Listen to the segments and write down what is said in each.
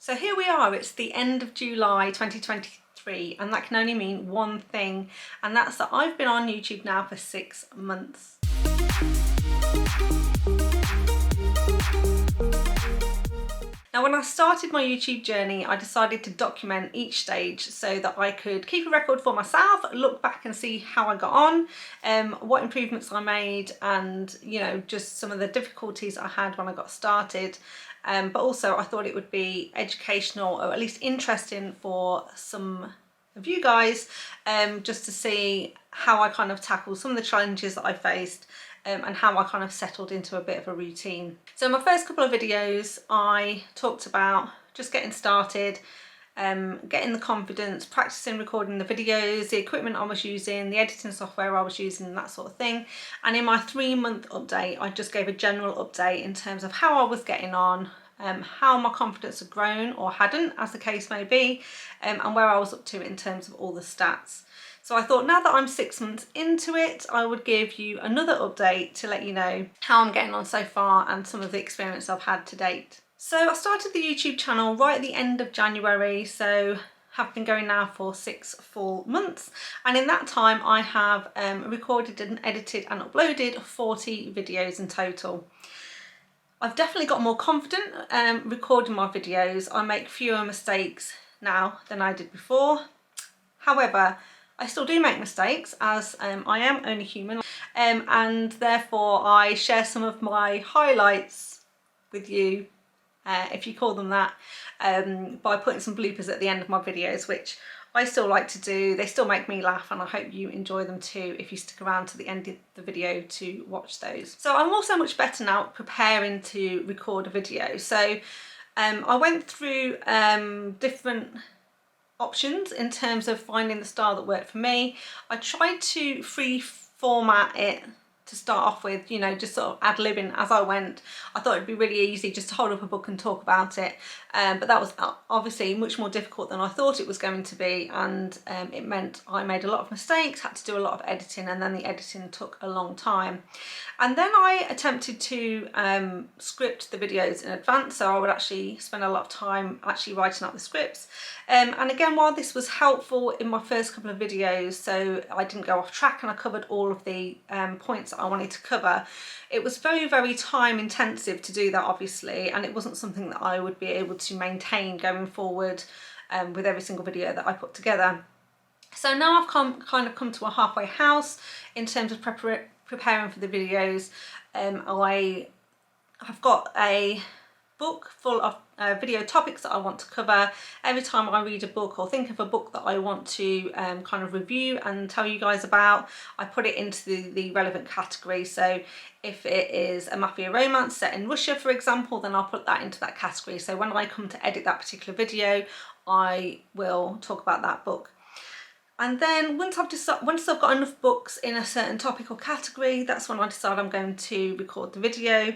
So here we are, it's the end of July 2023, and that can only mean one thing, and that's that I've been on YouTube now for 6 months. Now, when I started my YouTube journey, I decided to document each stage so that I could keep a record for myself, look back and see how I got on, what improvements I made, and just some of the difficulties I had when I got started. But also I thought it would be educational, or at least interesting for some of you guys, just to see how I kind of tackled some of the challenges that I faced, and how I kind of settled into a bit of a routine. So in my first couple of videos I talked about just getting started, getting the confidence, practicing recording the videos, the equipment I was using, the editing software I was using, that sort of thing. And in my 3-month update I just gave a general update in terms of how I was getting on, how my confidence had grown or hadn't, as the case may be, and where I was up to in terms of all the stats. So I thought, now that I'm 6 months into it, I would give you another update to let you know how I'm getting on so far and some of the experience I've had to date. So I started the YouTube channel right at the end of January, so have been going now for 6 full months, and in that time I have recorded and edited and uploaded 40 videos in total. I've definitely got more confident recording my videos. I make fewer mistakes now than I did before. However, I still do make mistakes, as I am only human, and therefore I share some of my highlights with you, if you call them that, by putting some bloopers at the end of my videos, which I still like to do. They still make me laugh, and I hope you enjoy them too if you stick around to the end of the video to watch those. So I'm also much better now at preparing to record a video. So I went through different options in terms of finding the style that worked for me. I tried to free format it to start off with, just sort of ad-libbing as I went. I thought it'd be really easy just to hold up a book and talk about it, but that was obviously much more difficult than I thought it was going to be, and it meant I made a lot of mistakes, had to do a lot of editing, and then the editing took a long time. And then I attempted to script the videos in advance, so I would actually spend a lot of time actually writing out the scripts. And again, while this was helpful in my first couple of videos, so I didn't go off track and I covered all of the points that I wanted to cover, it was very, very time intensive to do that, obviously, and it wasn't something that I would be able to maintain going forward with every single video that I put together. So now I've kind of come to a halfway house in terms of preparing for the videos. I have got a book full of video topics that I want to cover. Every time I read a book or think of a book that I want to kind of review and tell you guys about, I put it into the relevant category. So if it is a mafia romance set in Russia, for example, then I'll put that into that category. So when I come to edit that particular video, I will talk about that book. And then once I've got enough books in a certain topic or category, that's when I decide I'm going to record the video.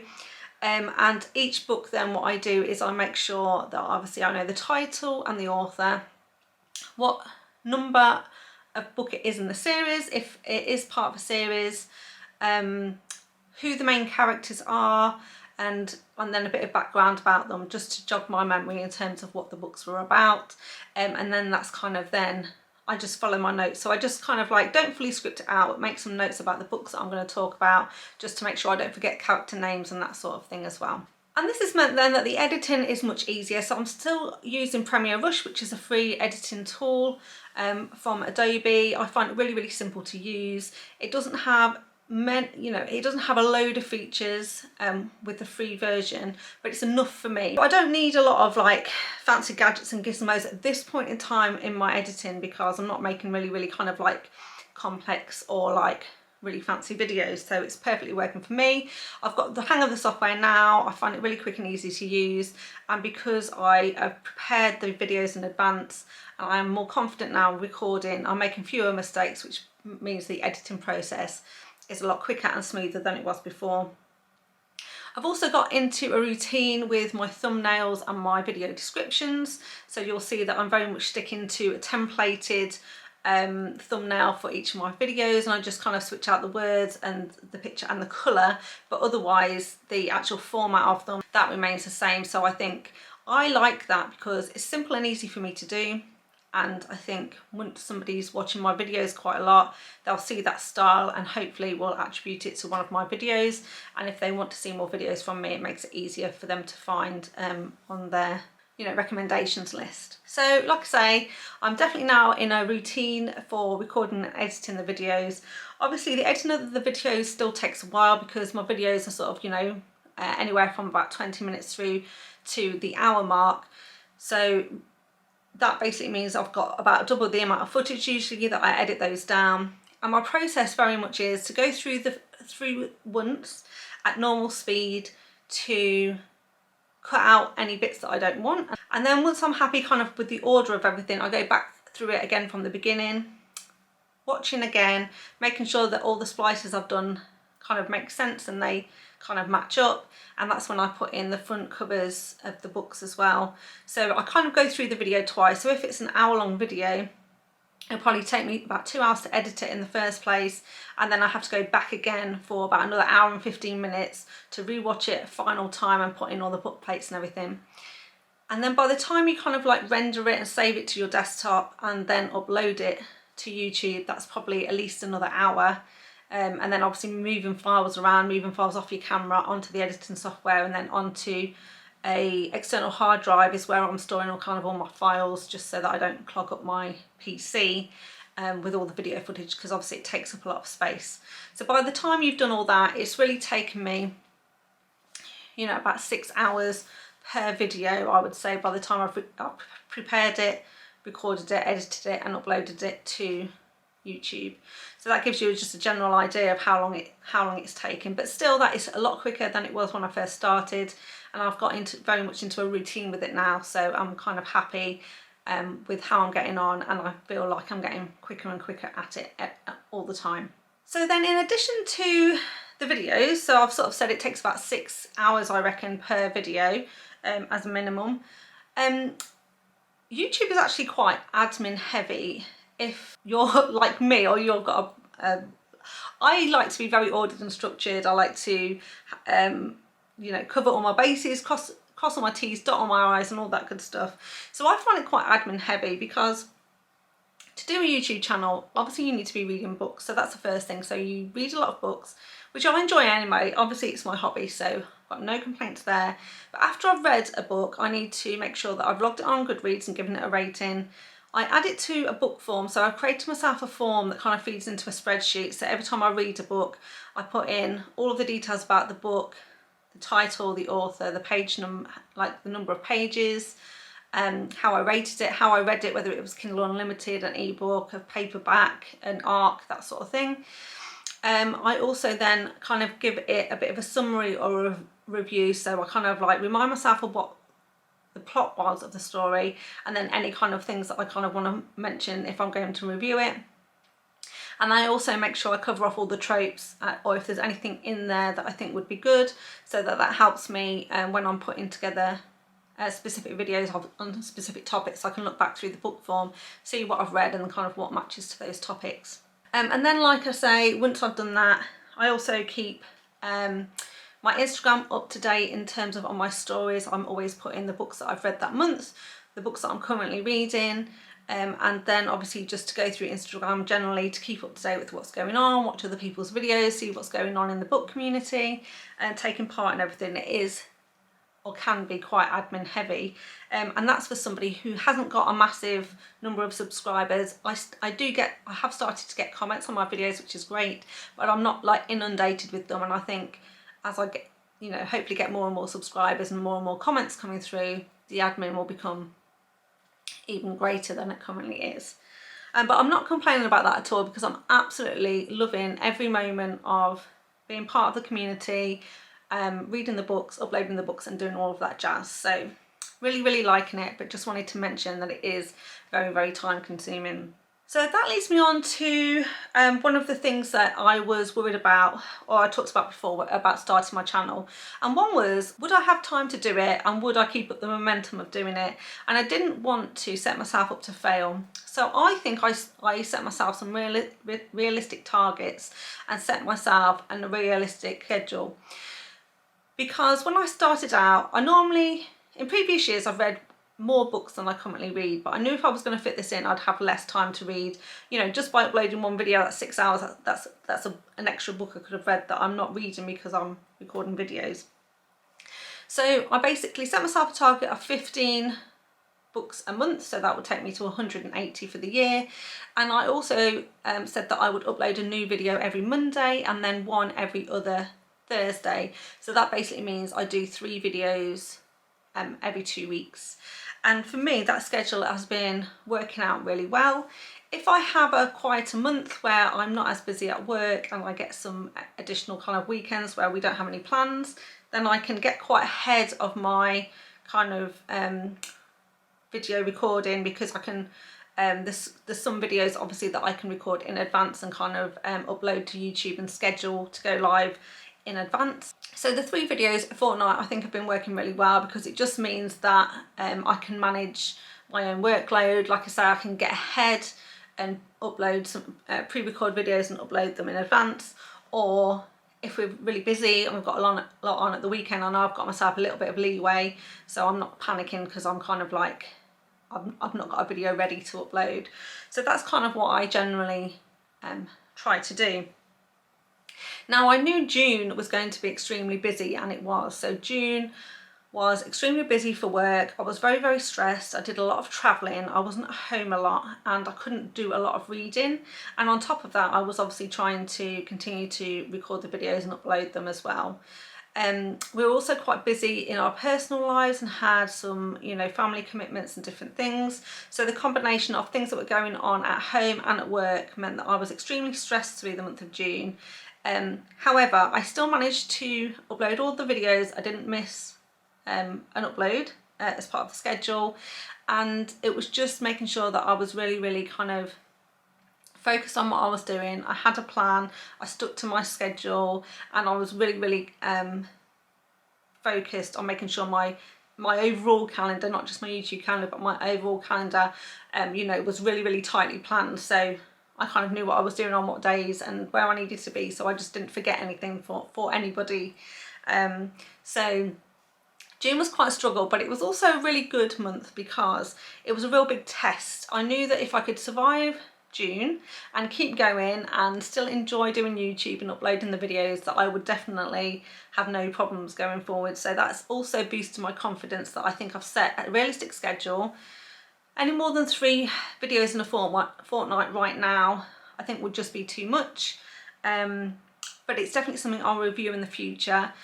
And each book, then what I do is I make sure that obviously I know the title and the author, what number of book it is in the series, if it is part of a series, who the main characters are, and then a bit of background about them, just to jog my memory in terms of what the books were about. And then that's kind of then I just follow my notes. So I just kind of like don't fully script it out, make some notes about the books that I'm going to talk about, just to make sure I don't forget character names and that sort of thing as well. And this has meant then that the editing is much easier. So I'm still using Premiere Rush, which is a free editing tool from Adobe. I find it really, really simple to use. It doesn't have it doesn't have a load of features with the free version, but it's enough for me. I don't need a lot of like fancy gadgets and gizmos at this point in time in my editing, because I'm not making really, really kind of like complex or like really fancy videos, so it's perfectly working for me. I've got the hang of the software now. I find it really quick and easy to use, and because I have prepared the videos in advance and I'm more confident now recording, I'm making fewer mistakes, which means the editing process is a lot quicker and smoother than it was before. I've also got into a routine with my thumbnails and my video descriptions, so you'll see that I'm very much sticking to a templated thumbnail for each of my videos, and I just kind of switch out the words and the picture and the colour, but otherwise the actual format of them, that remains the same. So I think I like that because it's simple and easy for me to do. And I think once somebody's watching my videos quite a lot, they'll see that style and hopefully will attribute it to one of my videos. And if they want to see more videos from me, it makes it easier for them to find on their recommendations list. So like I say, I'm definitely now in a routine for recording and editing the videos. Obviously the editing of the videos still takes a while because my videos are sort of anywhere from about 20 minutes through to the hour mark. So that basically means I've got about double the amount of footage usually that I edit those down. And my process very much is to go through once at normal speed to cut out any bits that I don't want. And then once I'm happy kind of with the order of everything, I go back through it again from the beginning, watching again, making sure that all the splices I've done kind of make sense and they kind of match up. And that's when I put in the front covers of the books as well. So I kind of go through the video twice. So if it's an hour-long video, it'll probably take me about 2 hours to edit it in the first place, and then I have to go back again for about another hour and 15 minutes to rewatch it a final time and put in all the book plates and everything. And then by the time you kind of like render it and save it to your desktop and then upload it to YouTube, that's probably at least another hour. And then obviously moving files around, moving files off your camera onto the editing software and then onto a external hard drive is where I'm storing all my files, just so that I don't clog up my PC with all the video footage, because obviously it takes up a lot of space. So by the time you've done all that, it's really taken me about 6 hours per video, I would say, by the time I've prepared it, recorded it, edited it and uploaded it to YouTube. So that gives you just a general idea of how long it's taken, but still that is a lot quicker than it was when I first started, and I've got very much into a routine with it now, so I'm kind of happy with how I'm getting on, and I feel like I'm getting quicker and quicker at it all the time. So then in addition to the videos, so I've sort of said it takes about 6 hours I reckon per video as a minimum. YouTube is actually quite admin heavy. If you're like me or you've got I like to be very ordered and structured. I like to cover all my bases, cross all my T's, dot all my I's and all that good stuff. So I find it quite admin heavy, because to do a YouTube channel, obviously you need to be reading books. So that's the first thing. So you read a lot of books, which I enjoy anyway. Obviously it's my hobby, so I've got no complaints there. But after I've read a book, I need to make sure that I've logged it on Goodreads and given it a rating. I add it to a book form, so I've created myself a form that kind of feeds into a spreadsheet. So every time I read a book, I put in all of the details about the book, the title, the author, the page number, like the number of pages, how I rated it, how I read it, whether it was Kindle Unlimited, an ebook, a paperback, an ARC, that sort of thing. I also then kind of give it a bit of a summary or a review, so I kind of like remind myself of what the plot was of the story, and then any kind of things that I kind of want to mention if I'm going to review it. And I also make sure I cover off all the tropes, or if there's anything in there that I think would be good, so that helps me when I'm putting together specific videos on specific topics. I can look back through the book form, see what I've read and kind of what matches to those topics. And then, like I say, once I've done that, I also keep my Instagram up to date in terms of on my stories. I'm always putting the books that I've read that month, the books that I'm currently reading, and then obviously just to go through Instagram generally to keep up to date with what's going on, watch other people's videos, see what's going on in the book community, and taking part in everything. It is or can be quite admin heavy, and that's for somebody who hasn't got a massive number of subscribers. I have started to get comments on my videos, which is great, but I'm not like inundated with them, and I think as I get, hopefully get more and more subscribers and more comments coming through, the admin will become even greater than it currently is. But I'm not complaining about that at all, because I'm absolutely loving every moment of being part of the community, reading the books, uploading the books and doing all of that jazz. So really liking it, but just wanted to mention that it is very time consuming. So that leads me on to one of the things that I was worried about, or I talked about before, about starting my channel. And one was, would I have time to do it, and would I keep up the momentum of doing it? And I didn't want to set myself up to fail. So I think I set myself some realistic targets and set myself a realistic schedule. Because when I started out, I normally, in previous years I've read more books than I currently read, but I knew if I was going to fit this in I'd have less time to read. You know, just by uploading one video, that's 6 hours, that's an extra book I could have read that I'm not reading because I'm recording videos. So I basically set myself a target of 15 books a month, so that would take me to 180 for the year. And I also said that I would upload a new video every Monday and then one every other Thursday. So that basically means I do 3 videos every 2 weeks. And for me, that schedule has been working out really well. If I have a quieter month where I'm not as busy at work and I get some additional kind of weekends where we don't have any plans, then I can get quite ahead of my kind of video recording, because I can there's some videos obviously that I can record in advance and kind of upload to YouTube and schedule to go live in advance. So the 3 videos a fortnight I think have been working really well, because it just means that I can manage my own workload. Like I say, I can get ahead and upload some pre-record videos and upload them in advance, or if we're really busy and we've got a lot on at the weekend, I know I've got myself a little bit of leeway, so I'm not panicking because I'm kind of like, I've not got a video ready to upload. So that's kind of what I generally try to do. Now I knew June was going to be extremely busy, and it was. So June was extremely busy for work. I was very, very stressed. I did a lot of travelling. I wasn't at home a lot and I couldn't do a lot of reading. And on top of that, I was obviously trying to continue to record the videos and upload them as well. We were also quite busy in our personal lives and had some, you know, family commitments and different things. So the combination of things that were going on at home and at work meant that I was extremely stressed through the month of June. However, I still managed to upload all the videos. I didn't miss an upload as part of the schedule, and it was just making sure that I was really kind of focused on what I was doing. I had a plan, I stuck to my schedule, and I was really focused on making sure my overall calendar, not just my YouTube calendar, but my overall calendar, you know, was really tightly planned. So I kind of knew what I was doing on what days and where I needed to be, so I just didn't forget anything for anybody. So June was quite a struggle, but it was also a really good month because it was a real big test. I knew that if I could survive June and keep going and still enjoy doing YouTube and uploading the videos, that I would definitely have no problems going forward. So that's also boosted my confidence that I think I've set a realistic schedule. Any more than 3 videos in a fortnight right now I think would just be too much, but it's definitely something I'll review in the future.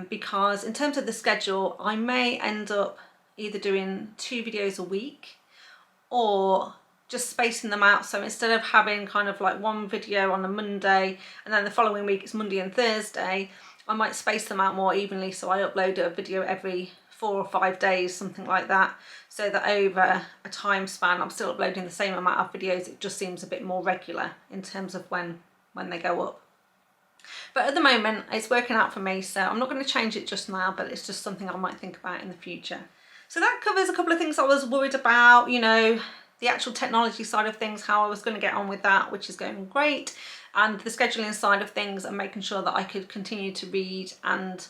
Because in terms of the schedule, I may end up either doing 2 videos a week or just spacing them out. So instead of having kind of like one video on a Monday and then the following week it's Monday and Thursday, I might space them out more evenly. So I upload a video every 4 or 5 days, something like that, so that over a time span I'm still uploading the same amount of videos. It just seems a bit more regular in terms of when they go up. But at the moment it's working out for me, so I'm not going to change it just now, but it's just something I might think about in the future. So that covers a couple of things I was worried about, you know, the actual technology side of things, how I was going to get on with that, which is going great, and the scheduling side of things and making sure that I could continue to read and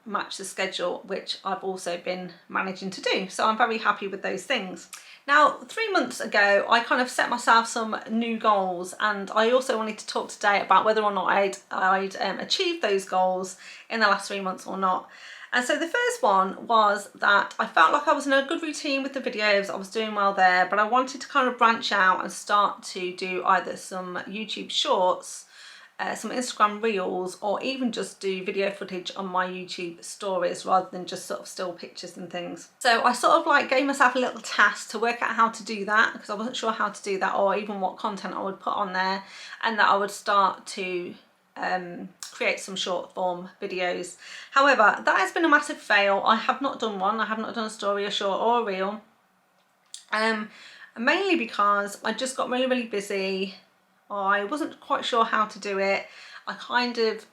match the schedule, which I've also been managing to do. So I'm very happy with those things. Now, 3 months ago, I kind of set myself some new goals, and I also wanted to talk today about whether or not I'd achieved those goals in the last 3 months or not. And so the first one was that I felt like I was in a good routine with the videos, I was doing well there, but I wanted to kind of branch out and start to do either some YouTube shorts, some Instagram reels, or even just do video footage on my YouTube stories rather than just sort of still pictures and things. So I sort of like gave myself a little task to work out how to do that, because I wasn't sure how to do that or even what content I would put on there, and that I would start to create some short form videos. However, that has been a massive fail. I have not done one. I have not done a story, a short or a reel, mainly because I just got really busy. I wasn't quite sure how to do it. I kind of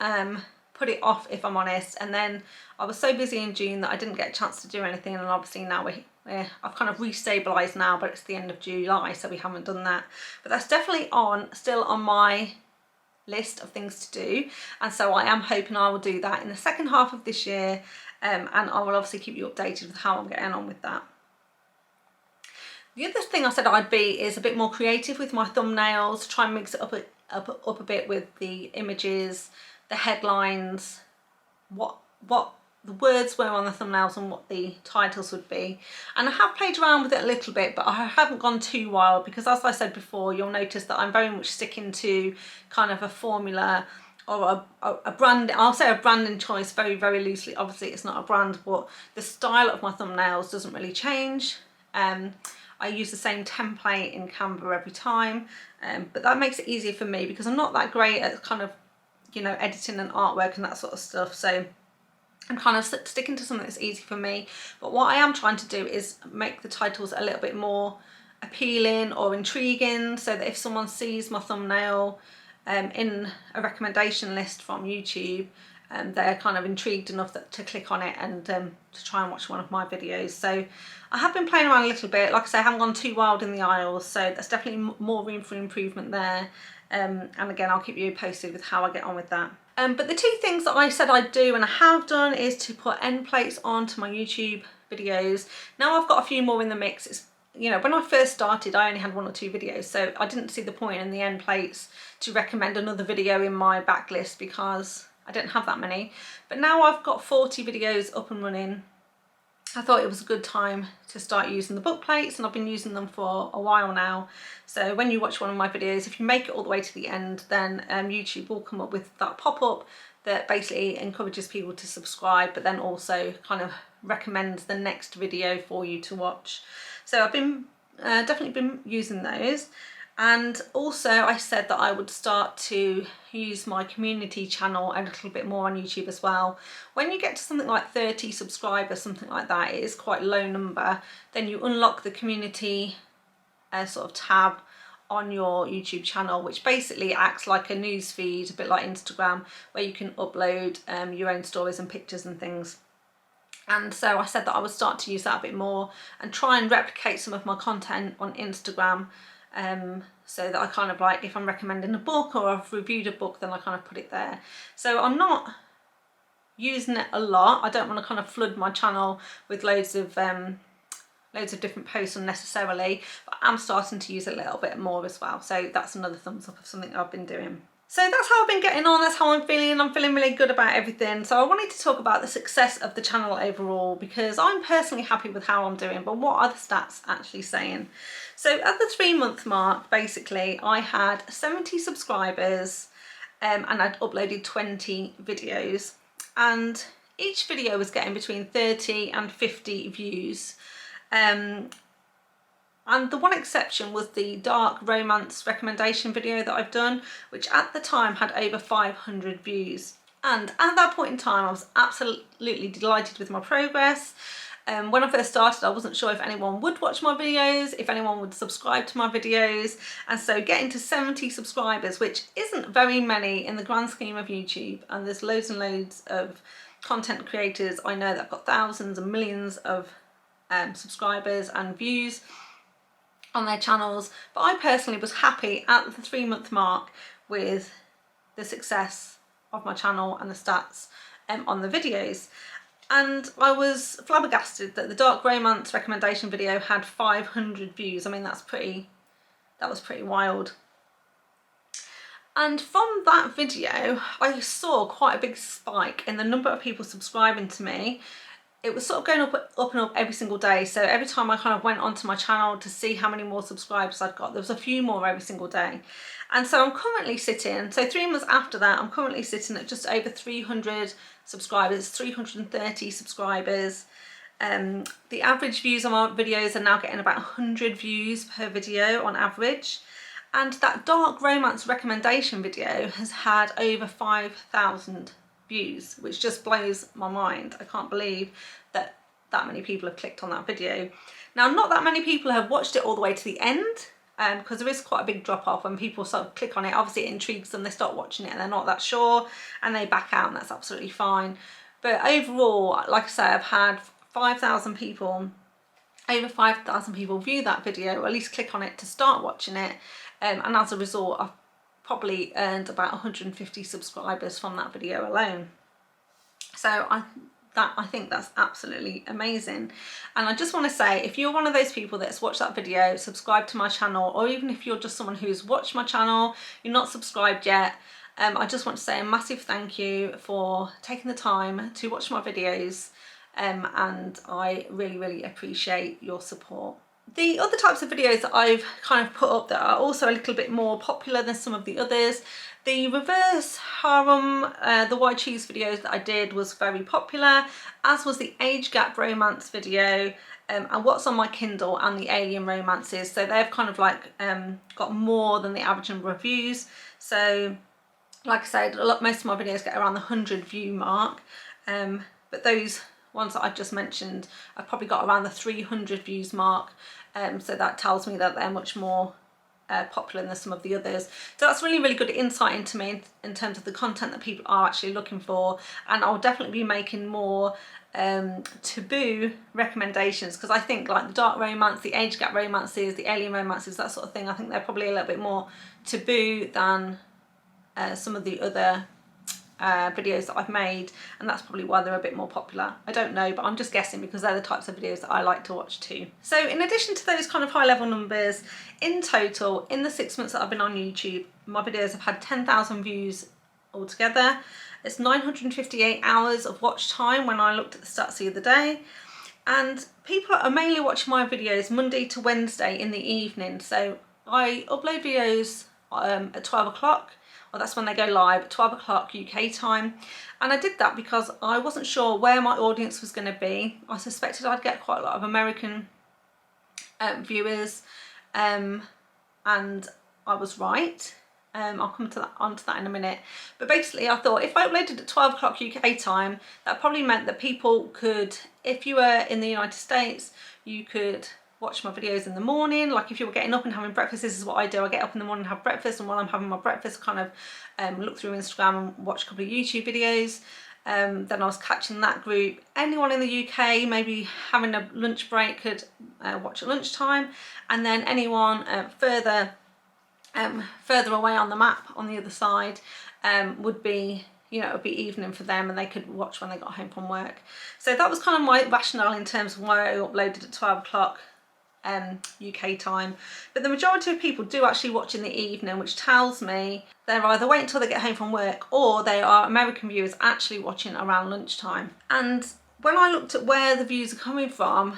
put it off, if I'm honest, and then I was so busy in June that I didn't get a chance to do anything, and obviously now I've kind of restabilised now, but it's the end of July, so we haven't done that. But that's definitely still on my list of things to do, and so I am hoping I will do that in the second half of this year. and I will obviously keep you updated with how I'm getting on with that. The other thing I said I'd be is a bit more creative with my thumbnails, try and mix it up a bit with the images, the headlines, what the words were on the thumbnails and what the titles would be. And I have played around with it a little bit, but I haven't gone too wild because, as I said before, you'll notice that I'm very much sticking to kind of a formula or a brand. I'll say a branding choice very, very loosely. Obviously it's not a brand, but the style of my thumbnails doesn't really change. I use the same template in Canva every time, but that makes it easier for me because I'm not that great at kind of, you know, editing and artwork and that sort of stuff. So I'm kind of sticking to something that's easy for me. But what I am trying to do is make the titles a little bit more appealing or intriguing, so that if someone sees my thumbnail in a recommendation list from YouTube, they're kind of intrigued enough to click on it and to try and watch one of my videos. So I have been playing around a little bit. Like I say, I haven't gone too wild in the aisles, so there's definitely more room for improvement there. And again, I'll keep you posted with how I get on with that. But the two things that I said I'd do and I have done is to put end plates onto my YouTube videos. Now I've got a few more in the mix. It's, you know, when I first started, I only had 1 or 2 videos, so I didn't see the point in the end plates to recommend another video in my backlist because I didn't have that many. But now I've got 40 videos up and running. I thought it was a good time to start using the book plates, and I've been using them for a while now. So when you watch one of my videos, if you make it all the way to the end, then YouTube will come up with that pop-up that basically encourages people to subscribe, but then also kind of recommends the next video for you to watch. So I've been definitely been using those. And also I said that I would start to use my community channel a little bit more on YouTube as well. When you get to something like 30 subscribers, something like that, it is quite a low number, then you unlock the community sort of tab on your YouTube channel, which basically acts like a news feed, a bit like Instagram, where you can upload your own stories and pictures and things. And so I said that I would start to use that a bit more and try and replicate some of my content on Instagram. So that I kind of, like, if I'm recommending a book or I've reviewed a book, then I kind of put it there. So I'm not using it a lot. I don't want to kind of flood my channel with loads of different posts unnecessarily, but I'm starting to use it a little bit more as well. So that's another thumbs up of something I've been doing. So that's how I've been getting on, that's how I'm feeling. I'm feeling really good about everything. So I wanted to talk about the success of the channel overall, because I'm personally happy with how I'm doing, but what are the stats actually saying? So at the 3-month mark, basically, I had 70 subscribers and I'd uploaded 20 videos. And each video was getting between 30 and 50 views. And the one exception was the dark romance recommendation video that I've done, which at the time had over 500 views. And at that point in time, I was absolutely delighted with my progress. When I first started, I wasn't sure if anyone would watch my videos, if anyone would subscribe to my videos. And so getting to 70 subscribers, which isn't very many in the grand scheme of YouTube, and there's loads and loads of content creators I know that have got thousands and millions of subscribers and views on their channels, but I personally was happy at the 3-month mark with the success of my channel and the stats on the videos. And I was flabbergasted that the dark romance recommendation video had 500 views. I mean, that was pretty wild. And from that video, I saw quite a big spike in the number of people subscribing to me. It was sort of going up and up every single day. So every time I kind of went onto my channel to see how many more subscribers I'd got, there was a few more every single day. And so I'm currently sitting, so 3 months after that, I'm currently sitting at just over 300 subscribers, 330 subscribers. The average views on my videos are now getting about 100 views per video on average. And that dark romance recommendation video has had over 5,000 views, which just blows my mind. I can't believe that that many people have clicked on that video. Now, not that many people have watched it all the way to the end, because there is quite a big drop off when people sort of click on it. Obviously it intrigues them, they start watching it and they're not that sure and they back out, and that's absolutely fine. But overall, like I say, I've had 5,000 people, over 5,000 people view that video, or at least click on it to start watching it, and as a result I've probably earned about 150 subscribers from that video alone. So I think that's absolutely amazing. And I just want to say, if you're one of those people that's watched that video, subscribe to my channel, or even if you're just someone who's watched my channel, you're not subscribed yet, I just want to say a massive thank you for taking the time to watch my videos, and I really appreciate your support. The other types of videos that I've kind of put up that are also a little bit more popular than some of the others, the reverse harem, the white cheese videos that I did was very popular, as was the age gap romance video, and what's on my Kindle, and the alien romances. So they've kind of like got more than the average number of views. So like I said, most of my videos get around the 100 view mark, but those ones that I've just mentioned, I've probably got around the 300 views mark, so that tells me that they're much more popular than some of the others. So that's really good insight into me in terms of the content that people are actually looking for, and I'll definitely be making more taboo recommendations, because I think like the dark romance, the age gap romances, the alien romances, that sort of thing, I think they're probably a little bit more taboo than some of the other videos that I've made, and that's probably why they're a bit more popular. I don't know, but I'm just guessing, because they're the types of videos that I like to watch too. So in addition to those kind of high level numbers, in total, in the 6 months that I've been on YouTube, my videos have had 10,000 views altogether. It's 958 hours of watch time when I looked at the stats the other day, and people are mainly watching my videos Monday to Wednesday in the evening. So I upload videos at 12 o'clock. Well, that's when they go live, at 12 o'clock UK time. And I did that because I wasn't sure where my audience was going to be. I suspected I'd get quite a lot of American viewers, and I was right. I'll come to onto that in a minute. But basically I thought if I uploaded at 12 o'clock UK time, that probably meant that people could, if you were in the United States, you could watch my videos in the morning. Like if you were getting up and having breakfast, this is what I do. I get up in the morning and have breakfast, and while I'm having my breakfast, kind of look through Instagram and watch a couple of YouTube videos. Then I was catching that group. Anyone in the UK maybe having a lunch break could watch at lunchtime, and then anyone further away on the map on the other side would be, you know, it would be evening for them, and they could watch when they got home from work. So that was kind of my rationale in terms of why I uploaded at 12 o'clock UK time. But the majority of people do actually watch in the evening, which tells me they're either waiting until they get home from work, or they are American viewers actually watching around lunchtime. And when I looked at where the views are coming from,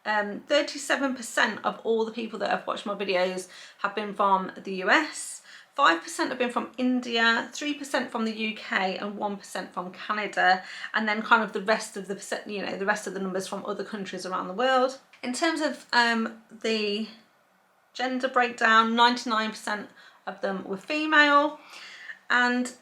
37% of all the people that have watched my videos have been from the US, 5% have been from India, 3% from the UK, and 1% from Canada, and then kind of the rest of the percent, you know, the rest of the numbers from other countries around the world. In terms of the gender breakdown, 99% of them were female, and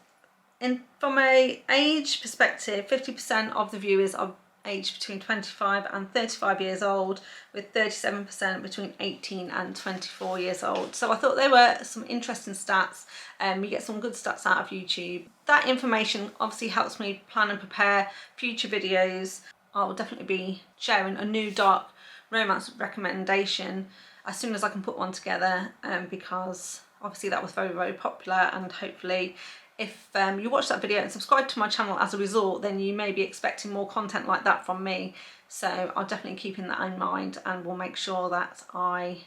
from a age perspective, 50% of the viewers are aged between 25 and 35 years old, with 37% between 18 and 24 years old. So I thought there were some interesting stats. You get some good stats out of YouTube. That information obviously helps me plan and prepare future videos. I'll definitely be sharing a new dark romance recommendation as soon as I can put one together, because obviously that was very popular, and hopefully if you watch that video and subscribe to my channel as a result, then you may be expecting more content like that from me. So I'll definitely keep that in mind, and we'll make sure that I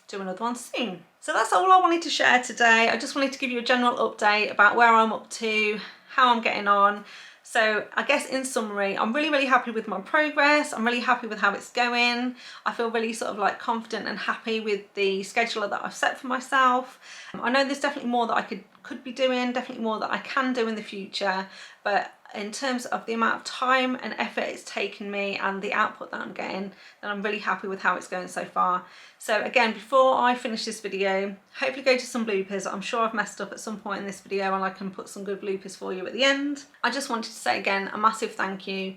do another one soon. So that's all I wanted to share today. I just wanted to give you a general update about where I'm up to, how I'm getting on. So I guess in summary, I'm really happy with my progress. I'm really happy with how it's going. I feel really sort of like confident and happy with the schedule that I've set for myself. I know there's definitely more that I could be doing, definitely more that I can do in the future, but in terms of the amount of time and effort it's taken me and the output that I'm getting, then I'm really happy with how it's going so far. So again, before I finish this video, hopefully go to some bloopers. I'm sure I've messed up at some point in this video, and I can put some good bloopers for you at the end. I just wanted to say again a massive thank you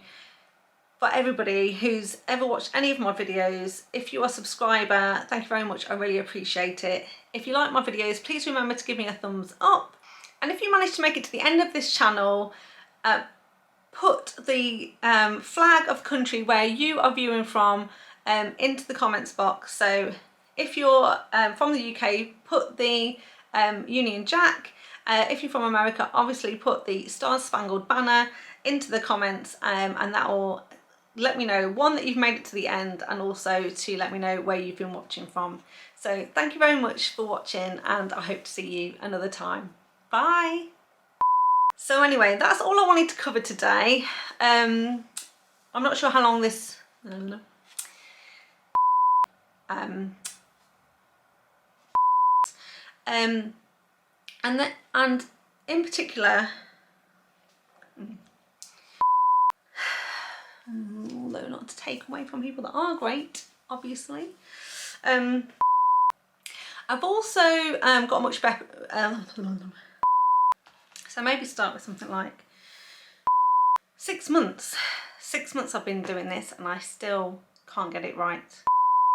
for everybody who's ever watched any of my videos. If you're a subscriber, thank you very much. I really appreciate it. If you like my videos, please remember to give me a thumbs up. And if you manage to make it to the end of this channel, put the flag of country where you are viewing from into the comments box. So if you're from the UK, put the Union Jack. If you're from America, obviously put the Star Spangled Banner into the comments, and that will let me know, one, that you've made it to the end, and also to let me know where you've been watching from. So thank you very much for watching, and I hope to see you another time. Bye. So anyway, that's all I wanted to cover today. I'm not sure how long this, I don't know. And in particular, although not to take away from people that are great, obviously, I've also got much better, so maybe start with something like 6 months. 6 months I've been doing this and I still can't get it right.